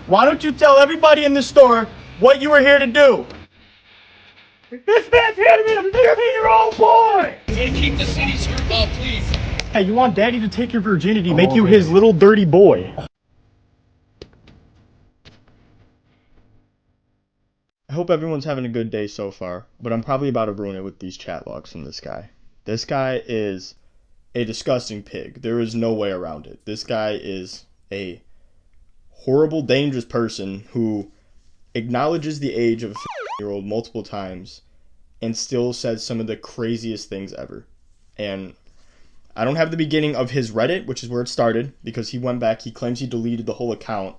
Why don't you tell everybody in the store what you were here to do? This man's here to be a 15-year-old boy! Can you keep the city skirt off, please? Hey, you want daddy to take your virginity, make you his little dirty boy. I hope everyone's having a good day so far, but I'm probably about to ruin it with these chat logs from this guy. This guy is a disgusting pig. There is no way around it. This guy is a horrible, dangerous person who acknowledges the age of a 15-year-old multiple times and still says some of the craziest things ever. And I don't have the beginning of his Reddit, which is where it started, because he went back, he claims he deleted the whole account.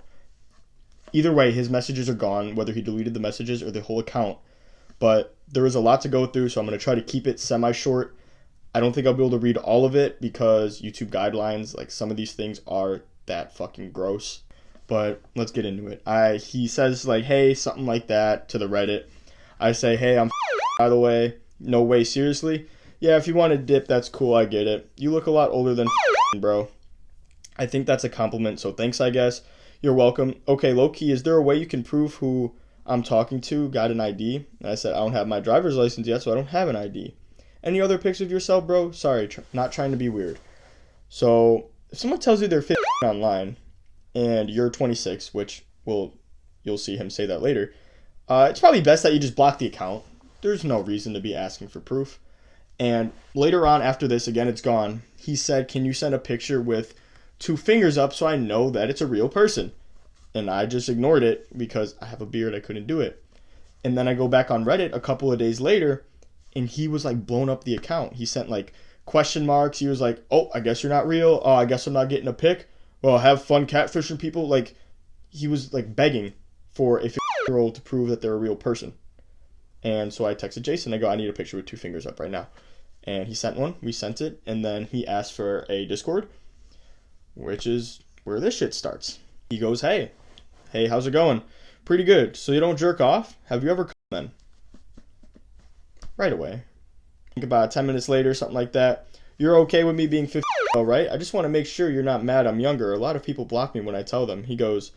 Either way, his messages are gone, whether he deleted the messages or the whole account. But there was a lot to go through, so I'm going to try to keep it semi-short. I don't think I'll be able to read all of it because YouTube guidelines, like some of these things are that fucking gross. But let's get into it. He says like, hey, something like that to the Reddit. I say, hey, I'm by the way. No way, seriously? Yeah, if you want to dip, that's cool, I get it. You look a lot older than bro. I think that's a compliment, so thanks, I guess. You're welcome. Okay, low-key, is there a way you can prove who I'm talking to got an ID? And I said, I don't have my driver's license yet, so I don't have an ID. Any other pics of yourself, bro? Sorry, not trying to be weird. So, if someone tells you they're 15 online, and you're 26, which you'll see him say that later, it's probably best that you just block the account. There's no reason to be asking for proof. And later on, after this, again, it's gone, he said, can you send a picture with 2 fingers up so I know that it's a real person? And I just ignored it because I have a beard, I couldn't do it. And then I go back on Reddit a couple of days later, and he was like blown up the account. He sent like question marks. He was like, oh, I guess you're not real. Oh, I guess I'm not getting a pic. Well, have fun catfishing people. Like, he was like begging for a 15-year-old to prove that they're a real person. And so I texted Jason. I go, I need a picture with 2 fingers up right now. And he sent one. We sent it. And then he asked for a Discord, which is where this shit starts. He goes, hey, how's it going? Pretty good. So you don't jerk off? Have you ever come then? Right away. I think about 10 minutes later, something like that. You're okay with me being 15, all right? I just want to make sure you're not mad I'm younger. A lot of people block me when I tell them. He goes,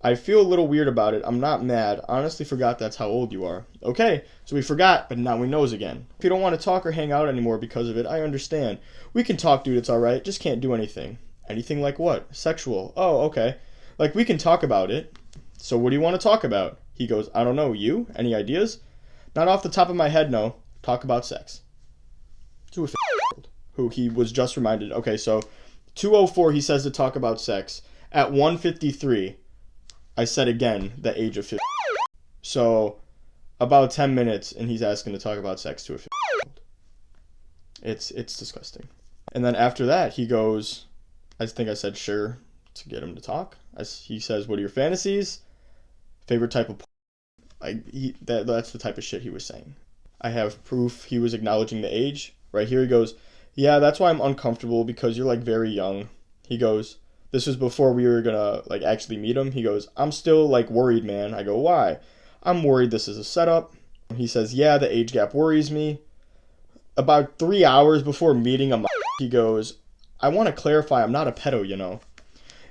I feel a little weird about it. I'm not mad. Honestly forgot that's how old you are. Okay, so we forgot, but now we knows again. If you don't want to talk or hang out anymore because of it, I understand. We can talk, dude. It's all right. Just can't do anything. Anything like what? Sexual. Oh, okay. Like, we can talk about it. So what do you want to talk about? He goes, I don't know. You? Any ideas? Not off the top of my head, no. Talk about sex. To a 15-year-old who he was just reminded. Okay, so 2:04 he says to talk about sex. At 1:53, I said again the age of 15. So about 10 minutes and he's asking to talk about sex to a 15-year-old. It's disgusting. And then after that he goes, I think I said sure to get him to talk. He says, what are your fantasies? Favorite type of that's the type of shit he was saying. I have proof he was acknowledging the age. Right here he goes, yeah, that's why I'm uncomfortable because you're like very young. He goes, this was before we were gonna like actually meet him. He goes, I'm still like worried, man. I go, why? I'm worried this is a setup. He says, yeah, the age gap worries me. About 3 hours before meeting him, he goes, I want to clarify, I'm not a pedo, you know.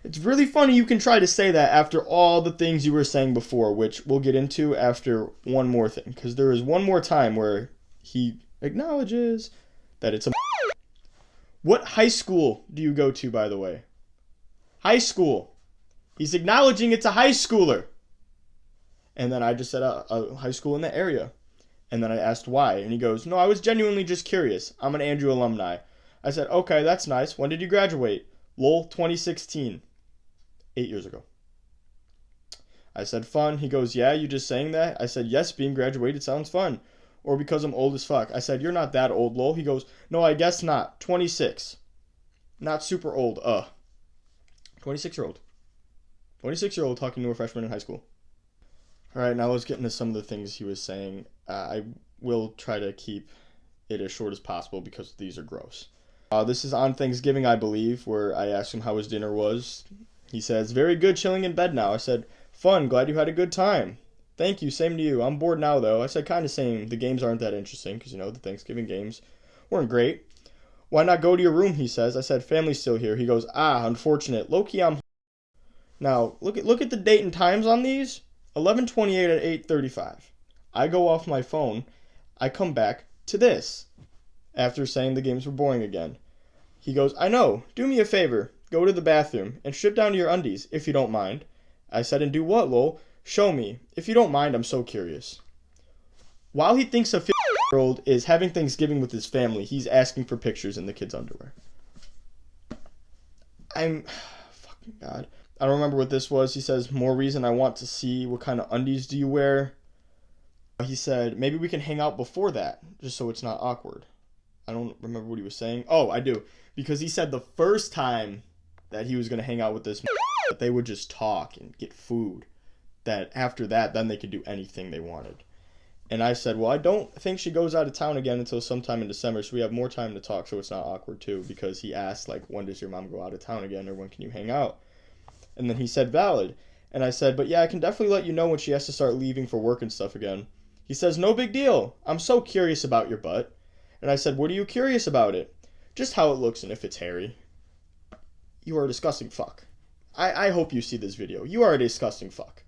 It's really funny you can try to say that after all the things you were saying before, which we'll get into after one more thing. Because there is one more time where he acknowledges that it's a... What high school do you go to, by the way? High school. He's acknowledging it's a high schooler. And then I just said a high school in the area. And then I asked why. And he goes, no, I was genuinely just curious. I'm an Andrew alumni. I said, okay, that's nice. When did you graduate? Lol, 2016. 8 years ago. I said, fun. He goes, yeah, you just saying that? I said, yes, being graduated sounds fun. Or because I'm old as fuck. I said, you're not that old, lol. He goes, no, I guess not. 26. Not super old. 26-year-old. 26-year-old talking to a freshman in high school. Alright, now let's get into some of the things he was saying. I will try to keep it as short as possible because these are gross. This is on Thanksgiving, I believe, where I asked him how his dinner was. He says, very good, chilling in bed now. I said, fun, glad you had a good time. Thank you, same to you. I'm bored now, though. I said, kind of same. The games aren't that interesting because, the Thanksgiving games weren't great. Why not go to your room, he says. I said, family's still here. He goes, unfortunate. Low-key, I'm... Now, look at the date and times on these. 11:28 at 8:35. I go off my phone. I come back to this after saying the games were boring again. He goes, "I know. Do me a favor. Go to the bathroom and strip down to your undies if you don't mind." I said, "And do what, lol?" "Show me. If you don't mind, I'm so curious." While he thinks a 15-year-old is having Thanksgiving with his family, he's asking for pictures in the kid's underwear. Fucking God. I don't remember what this was. He says, "More reason I want to see what kind of undies do you wear." He said, "Maybe we can hang out before that, just so it's not awkward." I don't remember what he was saying. Oh, I do. Because he said the first time that he was going to hang out with this that they would just talk and get food. That after that, then they could do anything they wanted. And I said, well, I don't think she goes out of town again until sometime in December, so we have more time to talk, so it's not awkward too. Because he asked, like, when does your mom go out of town again, or when can you hang out? And then he said, valid. And I said, but yeah, I can definitely let you know when she has to start leaving for work and stuff again. He says, no big deal. I'm so curious about your butt. And I said, what are you curious about it? Just how it looks and if it's hairy. You are a disgusting fuck. I hope you see this video. You are a disgusting fuck.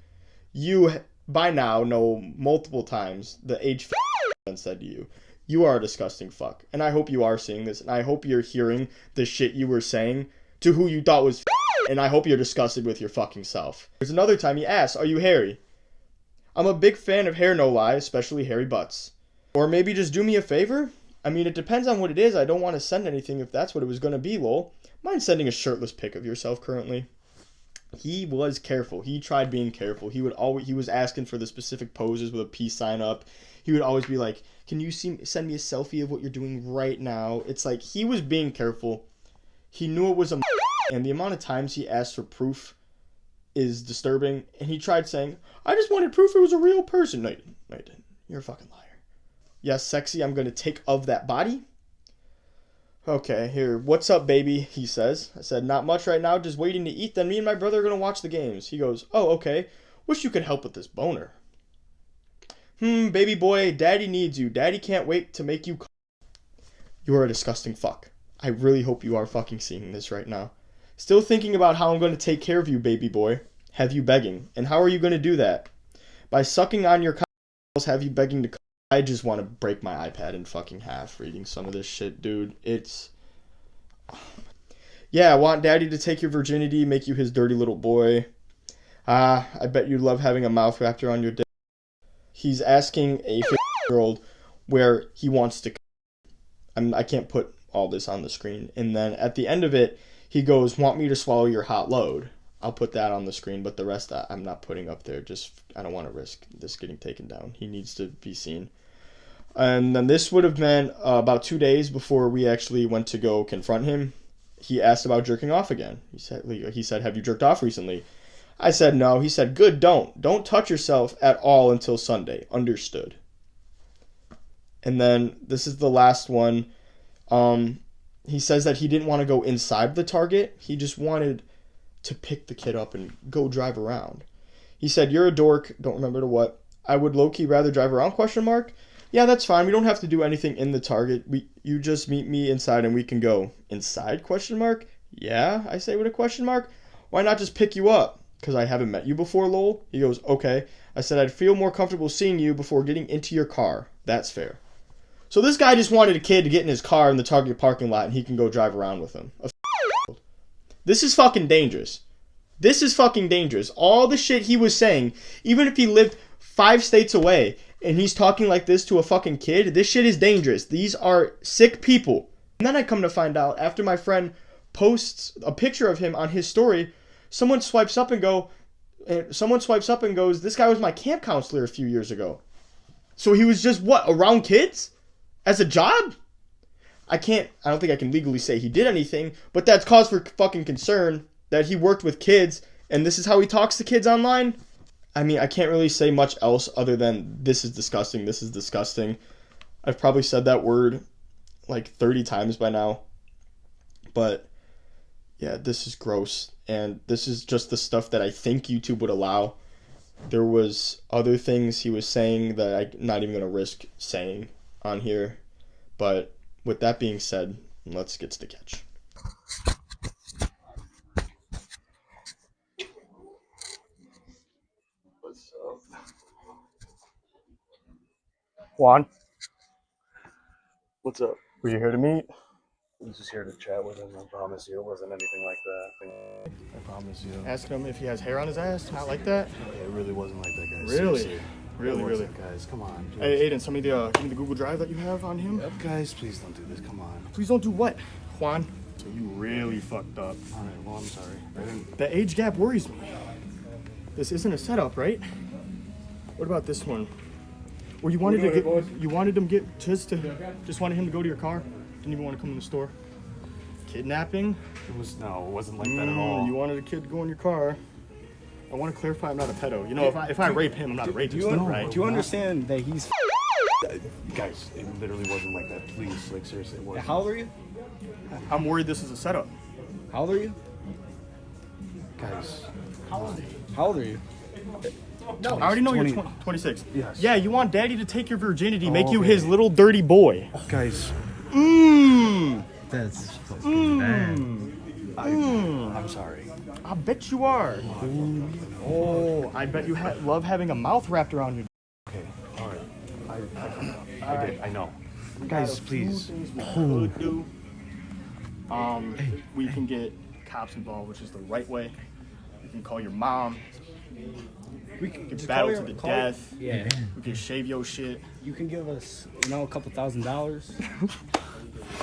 You, by now, know multiple times the age said to you. You are a disgusting fuck. And I hope you are seeing this. And I hope you're hearing the shit you were saying to who you thought was and I hope you're disgusted with your fucking self. There's another time he asks, are you hairy? I'm a big fan of hair, no lie, especially hairy butts. Or maybe just do me a favor? I mean, it depends on what it is. I don't want to send anything if that's what it was going to be, lol. Mind sending a shirtless pic of yourself currently? He was careful. He tried being careful. He was asking for the specific poses with a peace sign up. He would always be like, can you send me a selfie of what you're doing right now? It's like he was being careful. He knew it was a and the amount of times he asked for proof is disturbing. And he tried saying, I just wanted proof it was a real person. No, you didn't. No, you didn't. You're a fucking liar. Yes, sexy, I'm going to take of that body. Okay, here. What's up, baby? He says. I said, not much right now. Just waiting to eat. Then me and my brother are going to watch the games. He goes, oh, okay. Wish you could help with this boner. Baby boy, daddy needs you. Daddy can't wait to make you. You are a disgusting fuck. I really hope you are fucking seeing this right now. Still thinking about how I'm going to take care of you, baby boy. Have you begging. And how are you going to do that? By sucking on your have you begging to. I just want to break my iPad in fucking half reading some of this shit, dude. It's. Yeah, I want daddy to take your virginity, make you his dirty little boy. I bet you'd love having a mouth wrapped around your dick. He's asking a 15-year-old where he wants to. I can't put all this on the screen. And then at the end of it, he goes, want me to swallow your hot load? I'll put that on the screen, but the rest I'm not putting up there. Just, I don't want to risk this getting taken down. He needs to be seen. And then this would have been about 2 days before we actually went to go confront him. He asked about jerking off again. He said, have you jerked off recently? I said, no. He said, good, don't. Don't touch yourself at all until Sunday. Understood. And then this is the last one. He says that he didn't want to go inside the Target. He just wanted to pick the kid up and go drive around. He said, you're a dork. Don't remember to what. I would low-key rather drive around, ? Yeah, that's fine. We don't have to do anything in the Target. You just meet me inside and we can go. Inside, ? Yeah, I say with a ? Why not just pick you up? Because I haven't met you before, lol. He goes, okay. I said I'd feel more comfortable seeing you before getting into your car. That's fair. So this guy just wanted a kid to get in his car in the Target parking lot and he can go drive around with him. This is fucking dangerous. This is fucking dangerous. All the shit he was saying, even if he lived 5 states away and he's talking like this to a fucking kid, this shit is dangerous. These are sick people. And then I come to find out, after my friend posts a picture of him on his story, someone swipes up and goes, this guy was my camp counselor a few years ago. So he was just, around kids? As a job? I don't think I can legally say he did anything, but that's cause for fucking concern that he worked with kids and this is how he talks to kids online. I mean, I can't really say much else other than this is disgusting. This is disgusting. I've probably said that word like 30 times by now. But yeah, this is gross. And this is just the stuff that I think YouTube would allow. There was other things he was saying that I'm not even going to risk saying on here. But with that being said, let's get to the catch. Juan, What's up? were you here to meet? I was just here to chat with him. I promise you, it wasn't anything like that. I promise you. Ask him if he has hair on his ass. Not like that. It really wasn't like that, guys. Really? Seriously. Really, It really. wasn't, guys. Come on. Please. Hey, Aiden, send me the Google Drive that you have on him. Guys, please don't do this. Come on. Please don't do what, Juan? So you really fucked up. All right. Well, I'm sorry. I didn't. The age gap worries me. This isn't a setup, right? What about this one? Where you wanted him just wanted him to go to your car? Didn't even want to come in the store? Kidnapping? It wasn't like that at all. You wanted a kid to go in your car. I want to clarify I'm not a pedo. You know, if I rape him, I'm not a rapist, right? Do you understand that he's... Guys, it literally wasn't like that. Please, like seriously, it wasn't. How old are you? I'm worried this is a setup. How old are you? Guys. How old are you? No, I already know 20. you're 26. Yes. Yeah, you want daddy to take your virginity, make you okay. his little dirty boy. Guys. That's fucking bad. I'm sorry. I bet you are. Oh, I bet you love having a mouth wrapped around you. Okay. All right. I did. I know. Guys, please. We can get cops involved, which is the right way. We can call your mom. We can Get just battled call to the call death. Yeah. We can shave your shit. You can give us, a couple $1,000.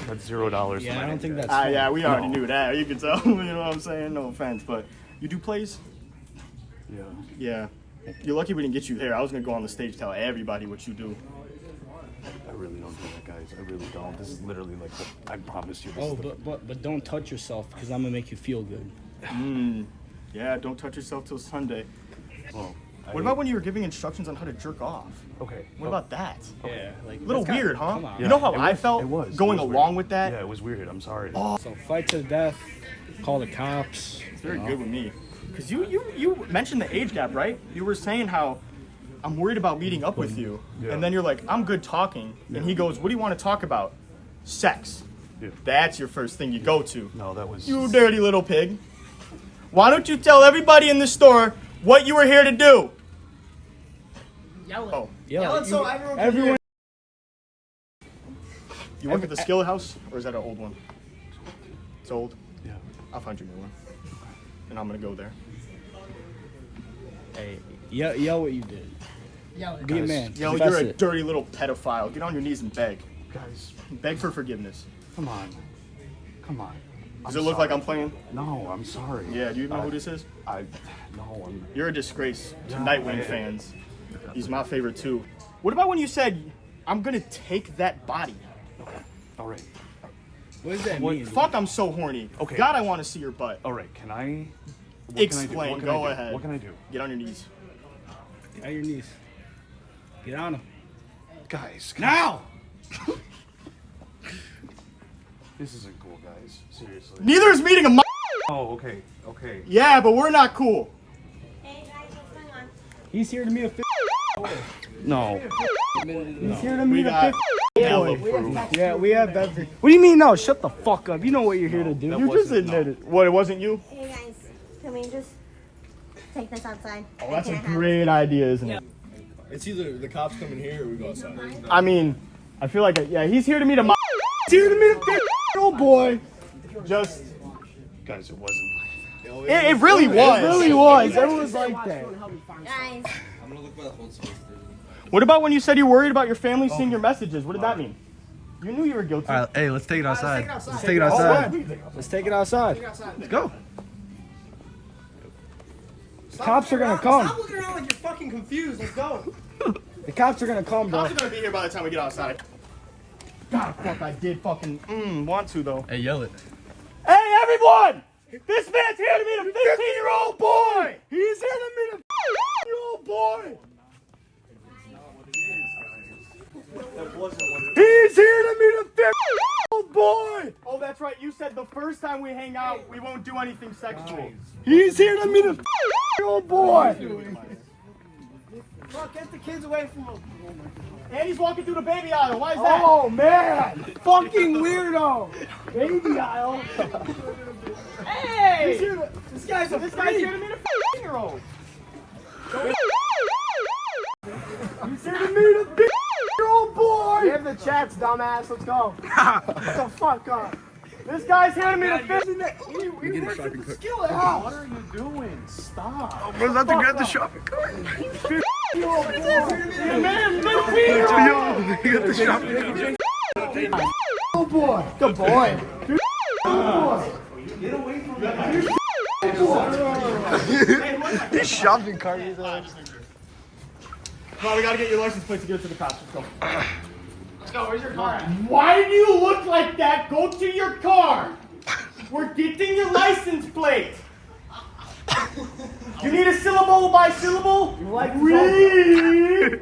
That's $0. Yeah, I don't think that's... Yeah, we already No. knew that. You can tell. You know what I'm saying? No offense, but you do plays? Yeah. Yeah. You're lucky we didn't get you here. I was gonna go on the stage and tell everybody what you do. I really don't do that, guys. I really don't. This is literally like I promise you. This Oh, is the, but don't touch yourself, because I'm going to make you feel good. Yeah, don't touch yourself till Sunday. well, What about when you were giving instructions on how to jerk off? Okay. What about that? Yeah, like... A little that's kinda- weird, huh? Come on. You know how It I was- felt it was going weird. along with that? Yeah, it was weird. I'm sorry. So fight to the death, call the cops. It's very good with me. Because you mentioned the age gap, right? You were saying how I'm worried about meeting up with you. Yeah. And then you're like, I'm good talking. And he goes, what do you want to talk about? Sex. Yeah. That's your first thing you go to. No, that was. You dirty little pig. Why don't you tell everybody in the store what you were here to do? Yell it. Oh, Yell it so everyone you work at the Skillet House? Or is that an old one? It's old? Yeah. I'll find you a new one. And I'm going to go there. Hey, yell what you did. Yell it. Be a Guys, man. Yo, Confess you're a it. dirty little pedophile. Get on your knees and beg. Guys, Beg for forgiveness. come on. Come on. Does it look like I'm playing? No, I'm sorry. Yeah, do you know who this is? No, I'm. You're a disgrace to Yeah, Nightwing I- fans. He's my favorite too. What about when you said, I'm gonna take that body? All right. What does that mean? Fuck, I'm so horny. Okay. God, I want to see your butt. All right. Can I? Explain. What can Go I do? ahead. What can I do? Get on your knees. Get on your knees. Get on them. Guys. Now! This isn't cool, guys. Seriously. Neither is meeting a Oh, okay. Okay. Yeah, but we're not cool. Hey guys, what's going on? He's here to meet a No. He's here to We meet got a Alpha boy. proof. Yeah, we have that. What do you mean no? Shut the fuck up. You know what you're here to do. You just admitted. What, it wasn't you? Hey guys, can we just take this outside? Oh, that's a great idea, isn't it? It's either the cops come in here or we go outside. I mean, I feel like, yeah, he's here to meet a He's here to meet a old boy. Just, Guys, it wasn't. it really was. It really was. Everyone's like that. Guys, I'm gonna look for the whole space. What about when you said you were worried about your family seeing your messages? What did that mean? You knew you were guilty. All right, hey, let's take it outside. Let's take it Oh, outside. what? Let's take it outside. Let's go. The cops are gonna come. Stop looking around like you're fucking confused. Let's go. The cops are gonna come, bro. Cops are gonna be here by the time we get outside. God, fuck, I did fucking want to though. Hey, yell it. Hey, everyone! This man's here to meet a 15-year-old boy! He's here to meet a 15-year-old boy! He's here to meet a 15-year-old boy! Oh, that's right. You said the first time we hang out, we won't do anything sexual. He's here to meet a 15-year-old boy! Fuck, get the kids away from him. And he's walking through the baby aisle. Why is that? Oh man! Fucking weirdo! Baby aisle. Hey! This guy's This guy's here to meet a 15-year-old. He's here to meet a 15-year-old the chats, dumbass. Let's go. What the fuck up? This guy's handing me the fist. We get a shopping cart. What are you doing? Stop. We're about to grab the shopping cart. Man, Peter. You got the shopping cart. Good boy. Good boy. Good boy. This shopping cart is Come on, we gotta get your license plate to get to the cops. Let's go. Let's go. Where's your car at? Why do you look like that? Go to your car. We're getting your license plate. You need a syllable by syllable? Read.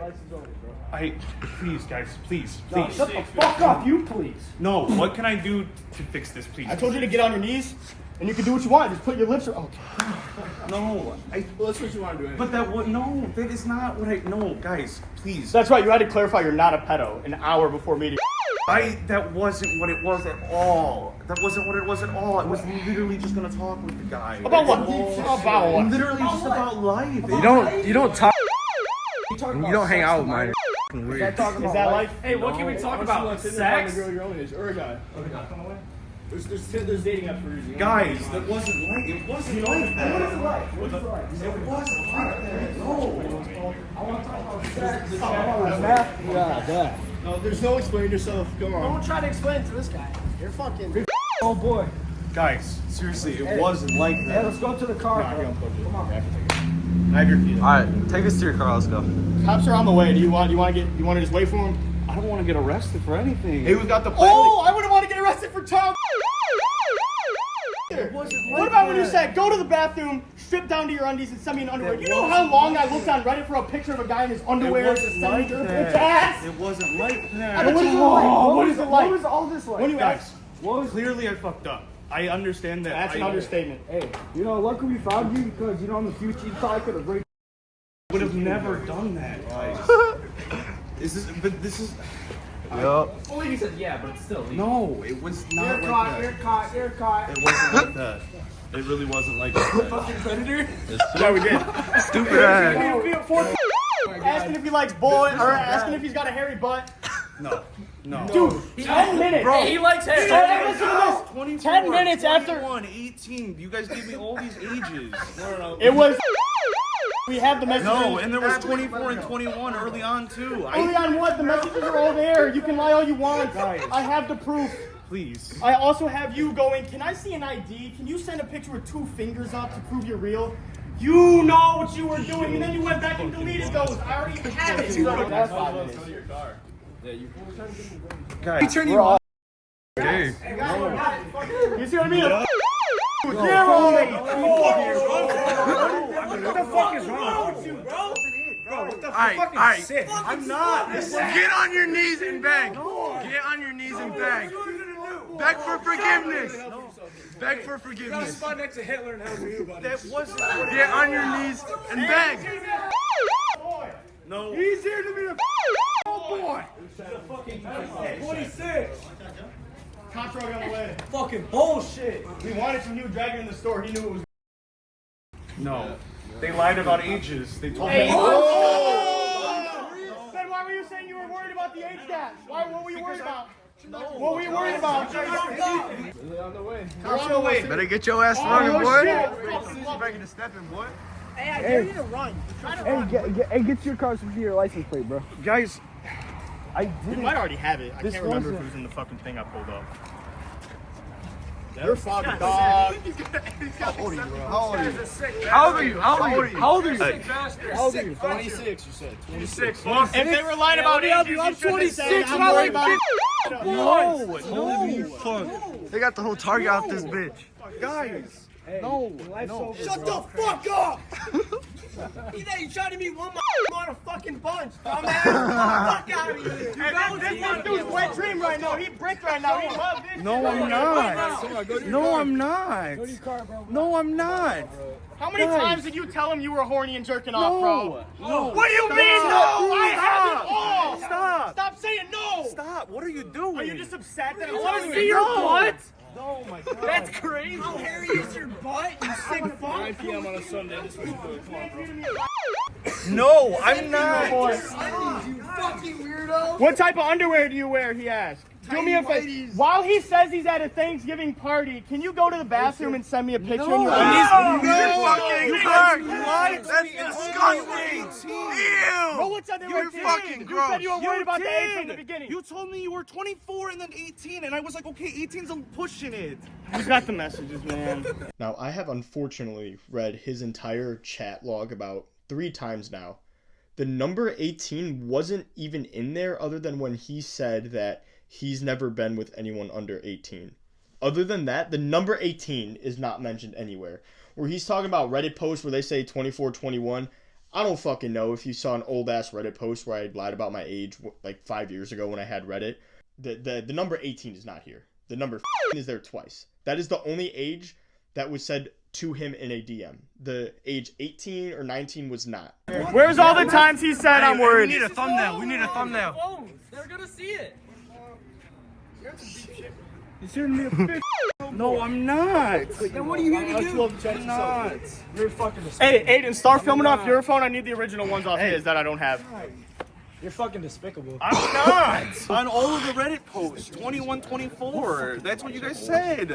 Please, guys, please. Shut the fuck up, you please. No, what can I do to fix this, please? I told you to get on your knees, and you can do what you want. Just put your lips. Okay. No, Well, that's what you want to do. but no, that is not what no, guys, please. That's right. You had to clarify you're not a pedo an hour before meeting. That wasn't what it was at all. That wasn't what it was at all. I was literally just gonna talk with the guy. About what? About what? Literally just about life. You don't talk. You don't hang out with mine. Weird. Is that life? Hey, what can we talk about? Sex? Girl your own age or a guy. There's dating apps for a reason. Guys, that wasn't like it wasn't like that. What is it like? It wasn't like that. No. No, there's no explaining yourself. Come on. Don't try to explain it to this guy. You're fucking. Oh boy. Guys, seriously, it wasn't like Hey, that. let's go to the car, bro. Come on. I have your key. Alright, take us to your car, let's go. Cops are on the way. Do you want to just wait for them? I don't want to get arrested for anything. Hey, we got the plan. Oh, I wouldn't want to get arrested for Tom. What about when you said go to the bathroom, strip down to your undies, and send me an underwear? You know how long I looked on Reddit for a picture of a guy in his underwear? It wasn't like that. It wasn't like that. What is it like? What is it like? What was all this like? When you Guys, ask, clearly I fucked up. I understand that. that's an understatement. Hey, you know, lucky we found you because, you know, in the future you probably could have raped. Would have never done that, guys. This is. Yup. Only he said yeah, but it's still legal. No, it was not You're like caught, that. you're caught, you're caught. It wasn't like that. It really wasn't like that. Yeah, we did. Stupid ass. Asking if he likes boy, or asking if he's got a hairy butt. No. Dude, 10 minutes. Hey, he likes hair. Hey, listen to this. 24, 10 minutes after. 21, 18. You guys gave me all these ages. It was. We have the messages. No, and there was 24 and 21 early on too. Early on what? The messages are all there. You can lie all you want. I have the proof. Please. I also have you going, can I see an ID? Can you send a picture with 2 fingers up to prove you're real? You know what you were doing, and then you went back and deleted those. I already have it. Guys, Hey. You see what I mean? Yeah, What the fuck is wrong with you, bro? Alright. I'm not. Get on your knees and beg. Get on your knees and beg. Beg for forgiveness. Beg for forgiveness. Spot next to Hitler and how's you, buddy? That wasn't. Get on your knees and beg. No. He's here to be the boy. 26. Contra on the way. Fucking bullshit. We wanted some new dragon in the store. He knew it was. No. They lied about ages. They told me. Then why were you saying you were worried about the age gap? What were you worried about? What were you worried about? On the way. On the way. Better get your ass running, boy. Breaking the stepping, boy. Hey, I dare you to run. Hey, get your car so we can get your license plate, bro. Guys, You might already have it. I can't remember if it was in the fucking thing I pulled up. You're foggy, dog. How old are you, bro? How old are you? How old are you? How old are you? How old are you? 26, you said. 26. If they were lying about ages, I'm 26 I'm worried about it. No. They got the whole target off this bitch. guys. No. Shut the fuck up! He said you tried to meet one on a fucking bunch, dumbass. Fuck out of here. This dude's wet dream right now. He bricked right now. He loves this. No, I'm not. No, I'm not. No, I'm not. How many times did you tell him you were horny and jerking off, bro? No. What do you mean no? I have it all. Stop. Stop saying no. Stop. What are you doing? Are you just upset that I'm Want telling to you see your no? butt? Oh my god. That's crazy. How hairy is your butt, you sick fuck? 9 p.m. on a Sunday. This was good. Come on, bro. No, I'm not. You fucking weirdo. What type of underwear do you wear? He asked. Do me a favor. While he says he's at a Thanksgiving party, can you go to the bathroom and send me a picture? No, of your That's disgusting. Ew. No one said they were You're fucking You said you were worried about the age from the did. beginning. You told me you were 24 and then 18, and I was like, okay, 18's pushing it. You got the messages, man. Now, I have unfortunately read his entire chat log about 3 times now. The number 18 wasn't even in there other than when he said that he's never been with anyone under 18. Other than that, the number 18 is not mentioned anywhere. Where he's talking about Reddit posts where they say 24, 21. I don't fucking know if you saw an old ass Reddit post where I lied about my age like 5 years ago when I had Reddit. The number 18 is not here. The number is there twice. That is the only age that was said to him in a DM. The age 18 or 19 was not. Where's all the times he said I'm worried? We need a thumbnail. We need a thumbnail. They're gonna see it. He's here to me a bitch. No, I'm not. Then what are you here to do? I'm not. You're fucking Hey, Aiden, start filming off your phone. I need the original ones off his that I don't have. You're fucking despicable. I'm not. On all of the Reddit posts, 21, 24. That's what you guys said.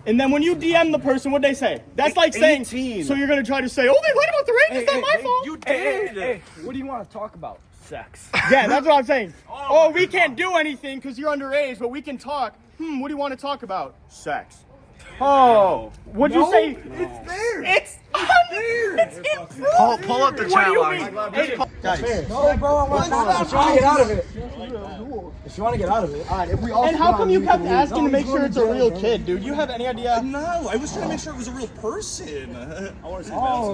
And then when you DM the person, what'd they say? That's like saying, 18. so you're going to try to say, oh, they lied about the range, it's not my fault. You did. Hey, what do you want to talk about? Sex. Yeah, that's what I'm saying. Oh, we can't do anything because you're underage, but we can talk. What do you want to talk about? Sex. Oh, what'd you say? It's there. It's there. It's in front. Pull up the What chat do you log. mean? Guys. No, bro, I want to get out of it. If you want to get out of it. All right, if we all And how come you kept asking to make sure it's a real kid, dude? You have any idea? No, I was trying to make sure it was a real person. Oh,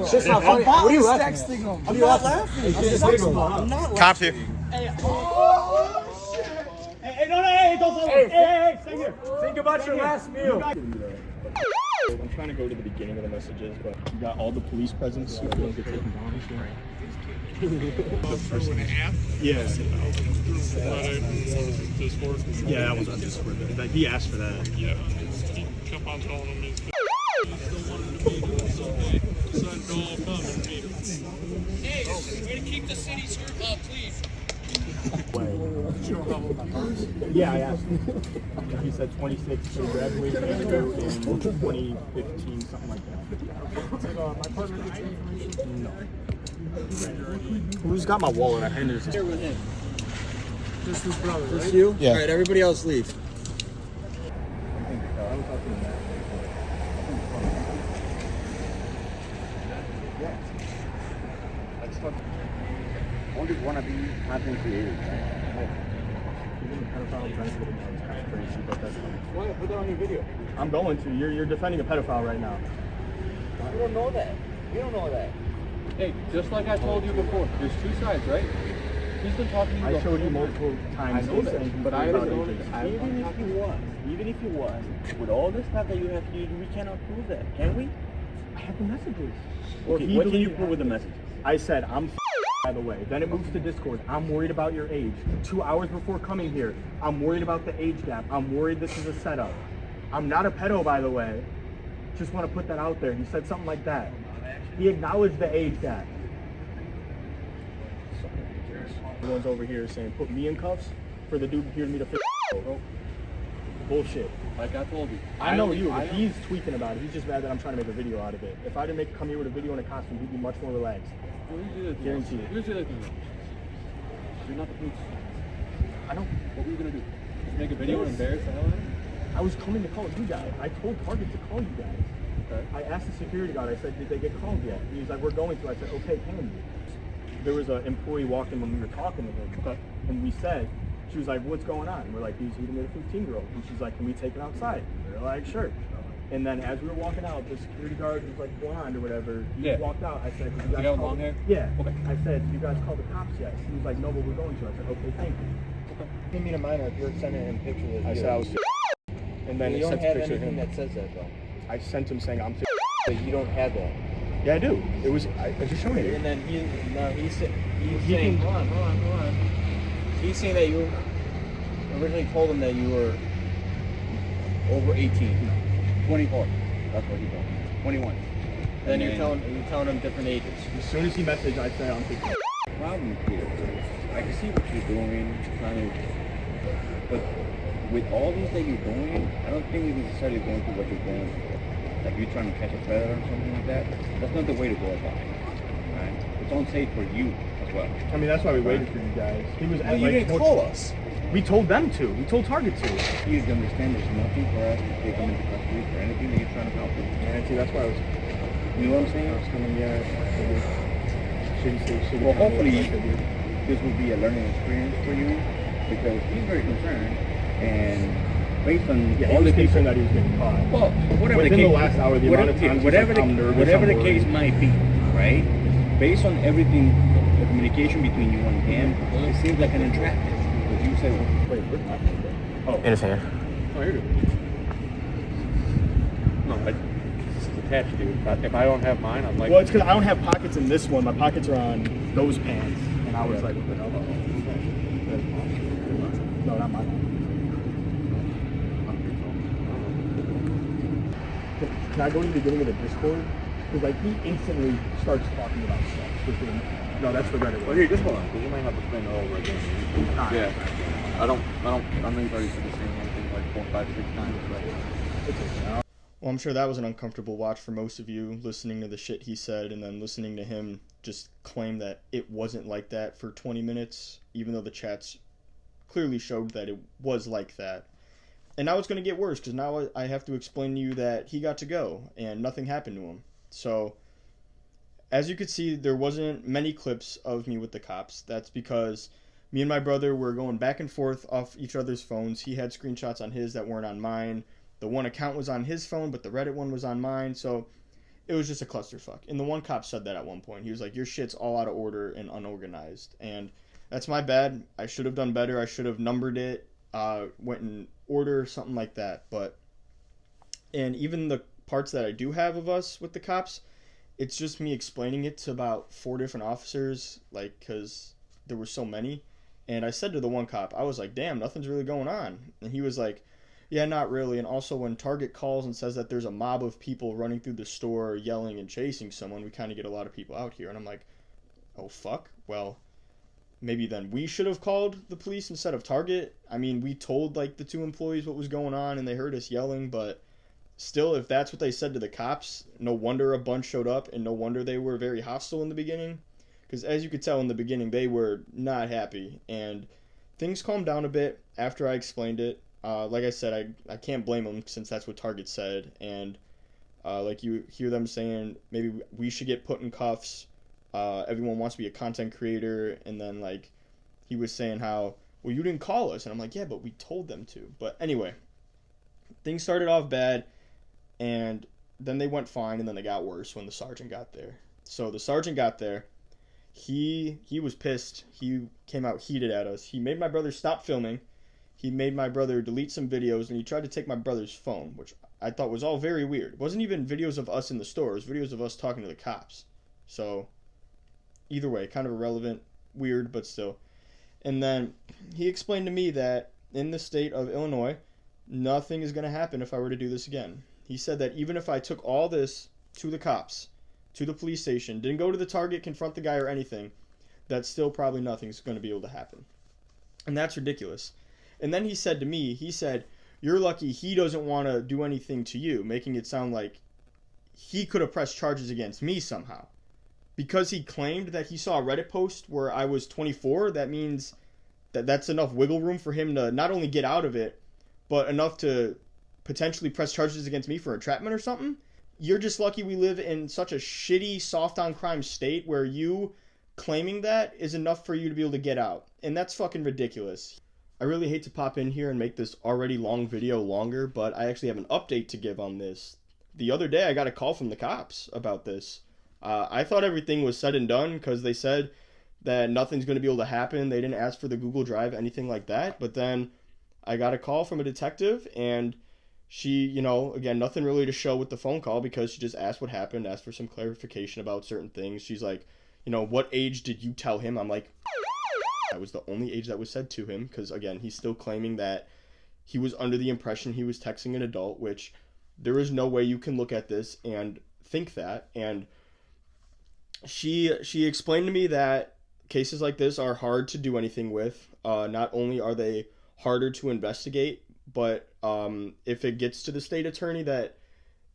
it's just not funny. What are you laughing at? I'm not laughing. I'm not laughing. Cops here. Hey, don't fall. Hey, stay here. Think about your last meal. I'm trying to go to the beginning of the messages, but you got all the police presence. So you don't get taken down. Yeah. Yeah, that was on Discord. Like, he asked for that. Yeah, he kept on telling him his Hey, way to keep the city please. Yeah, I asked him. He said 26 for graduation in 2015, something like that. No. Who's got my wallet? I handed it to him. with him. Just his brother, right? Just you? Yeah. All right, everybody else leave. I just want to be content creators, right? Why? Put that on your video. I'm going to. You're defending a pedophile right now. We don't know that. We don't know that. Hey, just like I told you before, there's 2 sides, right? He's been talking to you. I showed you multiple times. I know that, saying but I about don't- ages. Even if he was, with all this stuff that you have here, we cannot prove that, can we? I have the messages. Okay, what can you prove with the messages? I said, I'm by the way. Then it moves to Discord. I'm worried about your age. 2 hours before coming here, I'm worried about the age gap. I'm worried this is a setup. I'm not a pedo, by the way. Just want to put that out there. He said something like that. He acknowledged the age gap. Everyone's over here saying, put me in cuffs for the dude here to meet a bro. Bullshit. Like I told you. I know you, but he's tweaking about it. He's just mad that I'm trying to make a video out of it. If I didn't come here with a video and a costume, he'd be much more relaxed. Guaranteed it. Here's the other thing. You're not the police. I know. What were you gonna do? Just make a video and embarrass the hell out of him? I was coming to call you guys. I told Target to call you guys. Okay. I asked the security guard, I said, did they get called yet? He was like, we're going to. I said, okay, can you? There was an employee walking when we were talking to him. Okay. And we said, she was like, what's going on? And we're like, he's eating with a 15-year-old. And she's like, can we take it outside? And we're like, sure. And then as we were walking out, the security guard was like blonde or whatever. He Yeah. walked out. I said, did you You guys got call long hair? Yeah. Okay. I said, did you guys call the cops yet? He was like, no, but we're going to. I said, okay, thank you. Okay. Give me a minor if you're sending him pictures. I said I was. And then You he don't sent a have picture of anything him. that says that, though. I sent him saying I'm. But you don't have that. Yeah, I do. It was. I just showed you. And then he's saying, can- hold on. He's saying that you originally told him that you were over 18. 24. That's what he told me. 21. then you're telling them different ages. As soon as he messaged, I say on TikTok. Problem here is, I can see what you're doing, trying to, but with all these that you're doing, I don't think you're necessarily going through what you're going through. Like you're trying to catch a predator or something like that. That's not the way to go about it. Right? It's unsafe for you as well. I mean, that's why we waited for you guys. He was Well, you didn't call us. We told them to. We told Target to. You need to understand there's nothing for us to take them into custody for anything that you're trying to help them. And see, that's why I was. You know what I'm saying? I was coming, Well, hopefully this will be a learning experience for you because he's very concerned and based on all the people that he was getting caught. Well, whatever within the case, the last hour, the amount of times whatever whatever the case might be, right? Based on everything, the communication between you and him, it seems like an entrapment. Because you said, wait, In his hand. oh, here it is. No, it's attached to. If I don't have mine, I'm like. Well, it's because I don't have pockets in this one. My pockets are on those pants, and I was like, what the hell? No, not mine. Can I go to the beginning of the Discord? Because like he instantly starts talking about stuff. No, that's the Reddit one. Well, here, just hold on, because you might have to spend it all over again. Yeah. I know you've already said the same one thing like 4, 5, 6 times, but. Well, I'm sure that was an uncomfortable watch for most of you, listening to the shit he said and then listening to him just claim that it wasn't like that for 20 minutes, even though the chats clearly showed that it was like that. And now it's going to get worse, because now I have to explain to you that he got to go, and nothing happened to him. So, as you could see, there wasn't many clips of me with the cops. That's because me and my brother were going back and forth off each other's phones. He had screenshots on his that weren't on mine. The one account was on his phone, but the Reddit one was on mine, so it was just a clusterfuck. And the one cop said that at one point. He was like, your shit's all out of order and unorganized. And that's my bad. I should have done better. I should have numbered it, went in order, something like that. And even the parts that I do have of us with the cops, it's just me explaining it to about 4 different officers, like, because there were so many. And I said to the one cop, I was like, damn, nothing's really going on. And he was like, yeah, not really. And also when Target calls and says that there's a mob of people running through the store yelling and chasing someone, we kind of get a lot of people out here. And I'm like, oh, fuck. Well, maybe then we should have called the police instead of Target. I mean, we told, like, the 2 employees what was going on, and they heard us yelling. But still, if that's what they said to the cops, no wonder a bunch showed up, and no wonder they were very hostile in the beginning. Because as you could tell in the beginning, they were not happy. And things calmed down a bit after I explained it. Like I said, I can't blame them since that's what Target said. And like you hear them saying maybe we should get put in cuffs. Everyone wants to be a content creator. And then like he was saying how, well, you didn't call us. And I'm like, yeah, but we told them to. But anyway, things started off bad. And then they went fine. And then they got worse when the sergeant got there. So the sergeant got there. He was pissed. He came out heated at us. He made my brother stop filming. He made my brother delete some videos, and he tried to take my brother's phone, which I thought was all very weird. It wasn't even videos of us in the store. It was videos of us talking to the cops. So, either way, kind of irrelevant, weird, but still. And then he explained to me that in the state of Illinois, nothing is going to happen if I were to do this again. He said that even if I took all this to the cops, to the police station, didn't go to the Target, confront the guy or anything, that still probably nothing's going to be able to happen. And that's ridiculous. And then he said to me, he said, you're lucky he doesn't want to do anything to you, making it sound like he could have pressed charges against me somehow. Because he claimed that he saw a Reddit post where I was 24, that means that that's enough wiggle room for him to not only get out of it, but enough to potentially press charges against me for entrapment or something. You're just lucky we live in such a shitty, soft on crime state where you claiming that is enough for you to be able to get out. And that's fucking ridiculous. I really hate to pop in here and make this already long video longer, but I actually have an update to give on this. The other day I got a call from the cops about this. I thought everything was said and done because they said that nothing's going to be able to happen. They didn't ask for the Google Drive, anything like that. But then I got a call from a detective, and she, again, nothing really to show with the phone call because she just asked what happened, asked for some clarification about certain things. She's like, what age did you tell him? I'm like, that was the only age that was said to him because, again, he's still claiming that he was under the impression he was texting an adult, which there is no way you can look at this and think that. And she explained to me that cases like this are hard to do anything with. Not only are they harder to investigate, but if it gets to the state attorney, that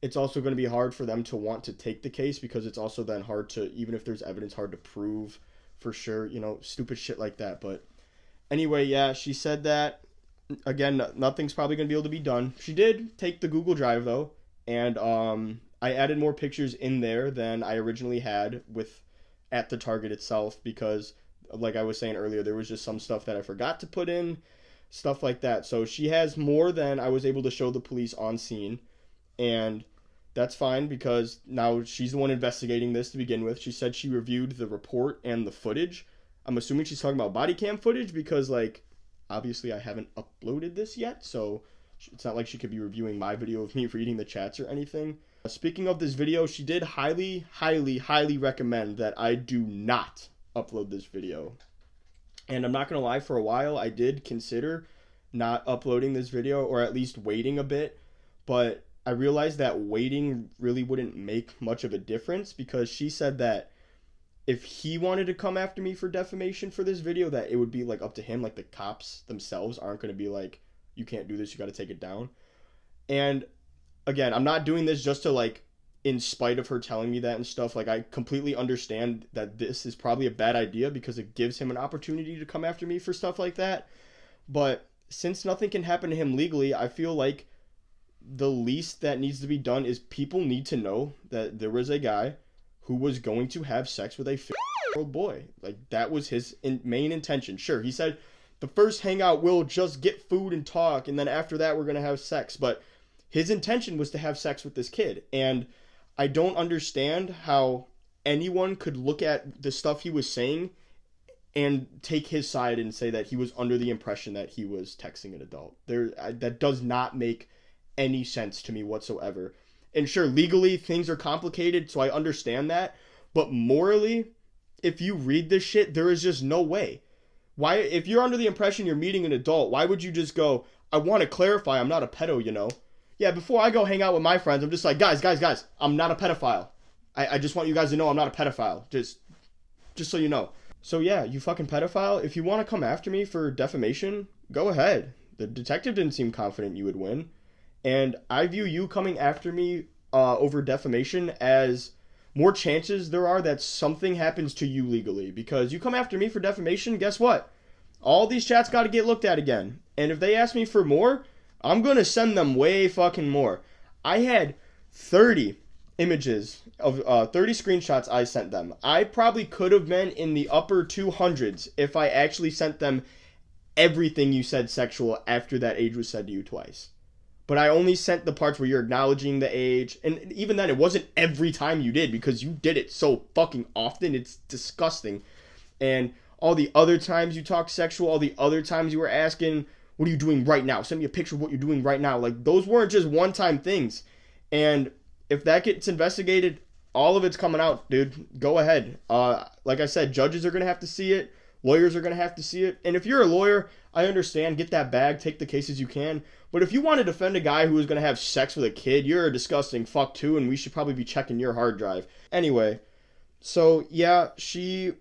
it's also going to be hard for them to want to take the case, because it's also then hard to, even if there's evidence, hard to prove for sure, stupid shit like that. But anyway, yeah, she said that, again, nothing's probably going to be able to be done. She did take the Google Drive, though, and I added more pictures in there than I originally had at the target itself, because, like I was saying earlier, there was just some stuff that I forgot to put in, stuff like that. So she has more than I was able to show the police on scene, and that's fine, because now she's the one investigating this to begin with. She said she reviewed the report and the footage. I'm assuming she's talking about body cam footage, because, like, obviously I haven't uploaded this yet, so it's not like she could be reviewing my video of me reading the chats or anything. Speaking of this video, she did highly, highly, highly recommend that I do not upload this video. And I'm not going to lie, for a while I did consider not uploading this video, or at least waiting a bit, but I realized that waiting really wouldn't make much of a difference, because she said that if he wanted to come after me for defamation for this video, that it would be like up to him. Like, the cops themselves aren't going to be like, you can't do this, you got to take it down. And again, I'm not doing this just to, like, in spite of her telling me that and stuff. Like, I completely understand that this is probably a bad idea, because it gives him an opportunity to come after me for stuff like that. But since nothing can happen to him legally, I feel like the least that needs to be done is people need to know that there was a guy who was going to have sex with a 15-year-old boy. Like, that was his main intention. Sure, he said the first hangout will just get food and talk, and then after that we're going to have sex. But his intention was to have sex with this kid. And I don't understand how anyone could look at the stuff he was saying and take his side and say that he was under the impression that he was texting an adult. That does not make any sense to me whatsoever. And sure, legally things are complicated, so I understand that, but morally, if you read this shit, there is just no way. Why, if you're under the impression you're meeting an adult, why would you just go, I want to clarify, I'm not a pedo, Yeah, before I go hang out with my friends, I'm just like, guys, I'm not a pedophile. I just want you guys to know I'm not a pedophile. Just so you know. So yeah, you fucking pedophile, if you want to come after me for defamation, go ahead. The detective didn't seem confident you would win. And I view you coming after me over defamation as more chances there are that something happens to you legally. Because you come after me for defamation, guess what? All these chats got to get looked at again. And if they ask me for more, I'm going to send them way fucking more. I had 30 images of 30 screenshots I sent them. I probably could have been in the upper 200s if I actually sent them everything you said sexual after that age was said to you twice. But I only sent the parts where you're acknowledging the age. And even then, it wasn't every time you did, because you did it so fucking often. It's disgusting. And all the other times you talked sexual, all the other times you were asking, what are you doing right now? Send me a picture of what you're doing right now. Like, those weren't just one-time things. And if that gets investigated, all of it's coming out, dude. Go ahead. Like I said, judges are going to have to see it. Lawyers are going to have to see it. And if you're a lawyer, I understand. Get that bag. Take the cases you can. But if you want to defend a guy who is going to have sex with a kid, you're a disgusting fuck too, and we should probably be checking your hard drive. Anyway, so yeah, she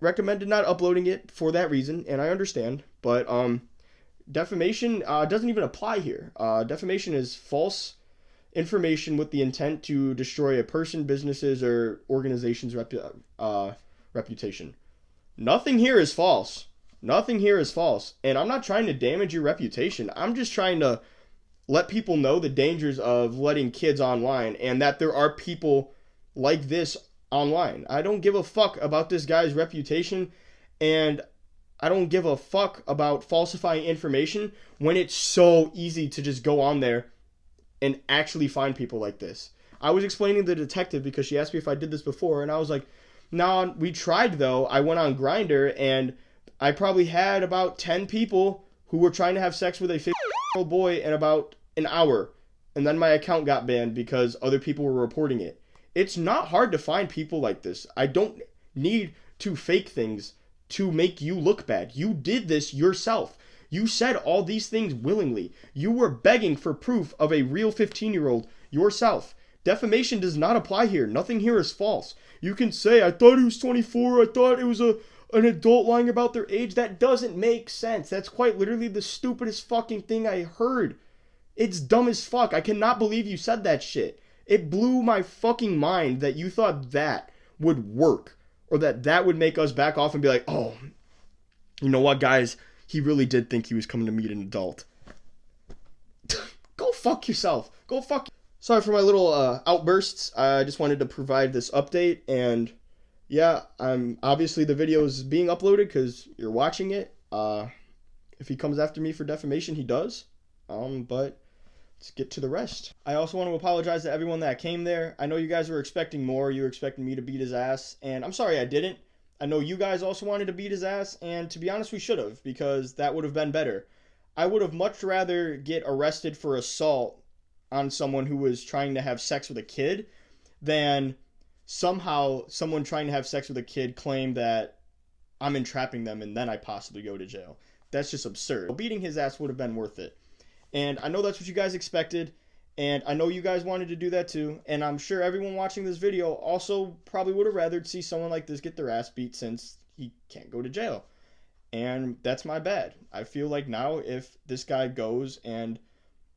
recommended not uploading it for that reason, and I understand. But defamation doesn't even apply here. Defamation is false information with the intent to destroy a person, businesses, or organization's reputation. Nothing here is false. Nothing here is false. And I'm not trying to damage your reputation. I'm just trying to let people know the dangers of letting kids online, and that there are people like this online. I don't give a fuck about this guy's reputation, and I don't give a fuck about falsifying information when it's so easy to just go on there and actually find people like this. I was explaining to the detective, because she asked me if I did this before, and I was like, no, we tried though. I went on Grindr, and I probably had about 10 people who were trying to have sex with a 15-year-old boy in about an hour. And then my account got banned because other people were reporting it. It's not hard to find people like this. I don't need to fake things to make you look bad. You did this yourself. You said all these things willingly. You were begging for proof of a real 15-year-old yourself. Defamation does not apply here. Nothing here is false. You can say, I thought he was 24, I thought it was an adult lying about their age. That doesn't make sense. That's quite literally the stupidest fucking thing I heard. It's dumb as fuck. I cannot believe you said that shit. It blew my fucking mind that you thought that would work. Or that would make us back off and be like, oh, you know what, guys? He really did think he was coming to meet an adult. Go fuck yourself. Go fuck. Sorry for my little outbursts. I just wanted to provide this update. And yeah, obviously the video is being uploaded because you're watching it. If he comes after me for defamation, he does. But let's get to the rest. I also want to apologize to everyone that came there. I know you guys were expecting more. You were expecting me to beat his ass. And I'm sorry I didn't. I know you guys also wanted to beat his ass. And to be honest, we should have. Because that would have been better. I would have much rather get arrested for assault on someone who was trying to have sex with a kid than somehow someone trying to have sex with a kid claim that I'm entrapping them and then I possibly go to jail. That's just absurd. Beating his ass would have been worth it. And I know that's what you guys expected. And I know you guys wanted to do that too. And I'm sure everyone watching this video also probably would have rathered see someone like this get their ass beat since he can't go to jail. And that's my bad. I feel like now if this guy goes and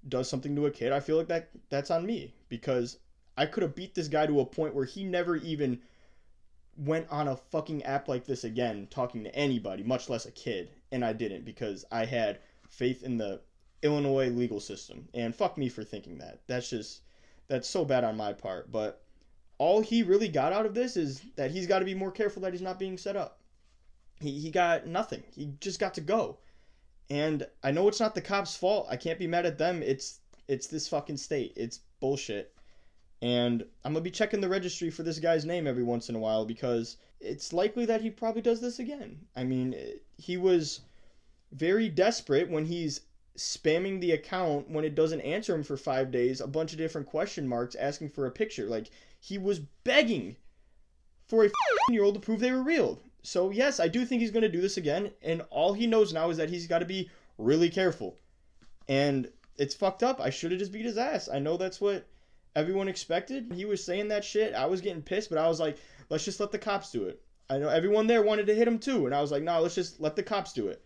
does something to a kid, I feel like that's on me. Because I could have beat this guy to a point where he never even went on a fucking app like this again, talking to anybody, much less a kid. And I didn't because I had faith in the Illinois legal system. And fuck me for thinking that. That's so bad on my part. But all he really got out of this is that he's got to be more careful that he's not being set up. He got nothing. He just got to go. And I know it's not the cops' fault. I can't be mad at them. It's this fucking state. It's bullshit. And I'm going to be checking the registry for this guy's name every once in a while because it's likely that he probably does this again. I mean, he was very desperate when he's spamming the account when it doesn't answer him for 5 days, a bunch of different question marks asking for a picture. Like, he was begging for a 15-year-old to prove they were real. So yes, I do think he's going to do this again, and all he knows now is that he's got to be really careful. And it's fucked up. I should have just beat his ass. I know that's what everyone expected. He was saying that shit. I was getting pissed, but I was like, let's just let the cops do it. I know everyone there wanted to hit him too, and I was like, no, let's just let the cops do it.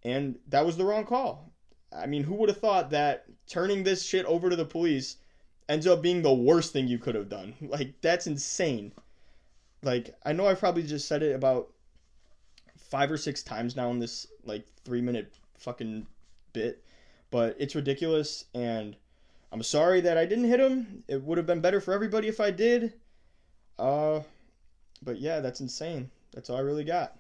And that was the wrong call. I mean, who would have thought that turning this shit over to the police ends up being the worst thing you could have done? Like, that's insane. Like, I know I probably just said it about 5 or 6 times now in this, 3-minute fucking bit. But it's ridiculous, and I'm sorry that I didn't hit him. It would have been better for everybody if I did. But yeah, that's insane. That's all I really got.